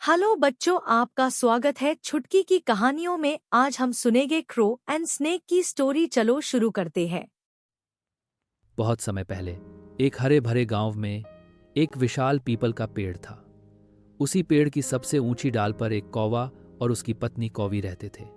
Hello बच्चों, आपका स्वागत है छुटकी की कहानियों में। आज हम सुनेंगे क्रो एंड स्नेक की स्टोरी। चलो शुरू करते हैं। बहुत समय पहले एक हरे भरे गांव में एक विशाल पीपल का पेड़ था। उसी पेड़ की सबसे ऊंची डाल पर एक कौवा और उसकी पत्नी कौवी रहते थे।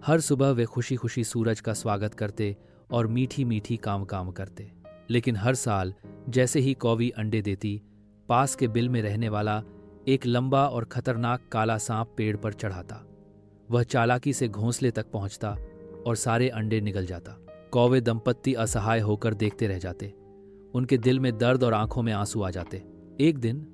हर सुबह वे खुशी खुशी सूरज का स्वागत करते और मीठी मीठी काम काम करते। लेकिन हर साल जैसे ही कौवी अंडे देती, पास के बिल में रहने वाला एक लंबा और खतरनाक काला सांप पेड़ पर चढ़ाता। वह चालाकी से घोंसले तक पहुंचता और सारे अंडे निगल जाता। कौवे दंपत्ति असहाय होकर देखते रह जाते। उनके दिल में दर्द और आंखों में आंसू आ जाते। एक दिन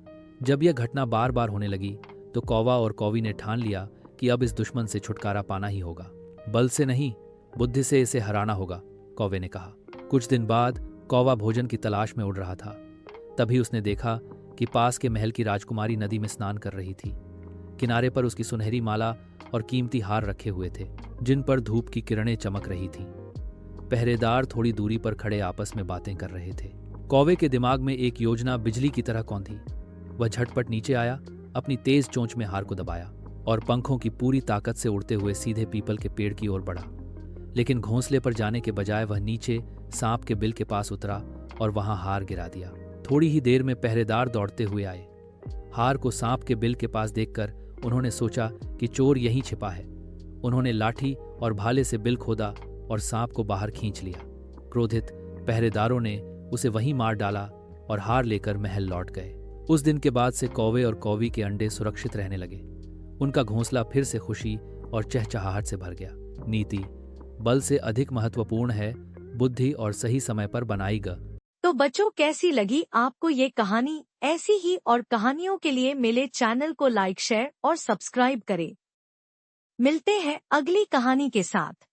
जब यह घटना बार बार होने लगी तो कौवा और कौवी ने ठान लिया कि अब इस दुश्मन से छुटकारा पाना ही होगा। बल से नहीं, बुद्धि से इसे हराना होगा, कौवे ने कहा। कुछ दिन बाद कौवा भोजन की तलाश में उड़ रहा था। तभी उसने देखा कि पास के महल की राजकुमारी नदी में स्नान कर रही थी। किनारे पर उसकी सुनहरी माला और कीमती हार रखे हुए थे, जिन पर धूप की किरणें चमक रही थीं। पहरेदार थोड़ी दूरी पर खड़े आपस में बातें कर रहे थे। कौवे के दिमाग में एक योजना बिजली की तरह कौंधी। वह झटपट नीचे आया, अपनी तेज चोंच में हार को दबाया और पंखों की पूरी ताकत से उड़ते हुए सीधे पीपल के पेड़ की ओर बढ़ा। लेकिन घोंसले पर जाने के बजाय वह नीचे सांप के बिल के पास उतरा और वहां हार गिरा दिया। थोड़ी ही देर में पहरेदार दौड़ते हुए आए। हार को सांप के बिल के पास देखकर उन्होंने सोचा कि चोर यहीं छिपा है। उन्होंने लाठी और भाले से बिल खोदा और सांप को बाहर खींच लिया। क्रोधित पहरेदारों ने उसे वहीं मार डाला और हार लेकर महल लौट गए। उस दिन के बाद से कौवे और कौवी के अंडे सुरक्षित रहने लगे। उनका घोंसला फिर से खुशी और चहचहाहट से भर गया। नीति: बल से अधिक महत्वपूर्ण है बुद्धि और सही समय पर बनाई गई। तो बच्चों, कैसी लगी आपको ये कहानी? ऐसी ही और कहानियों के लिए मेरे चैनल को लाइक, शेयर और सब्सक्राइब करें। मिलते हैं अगली कहानी के साथ।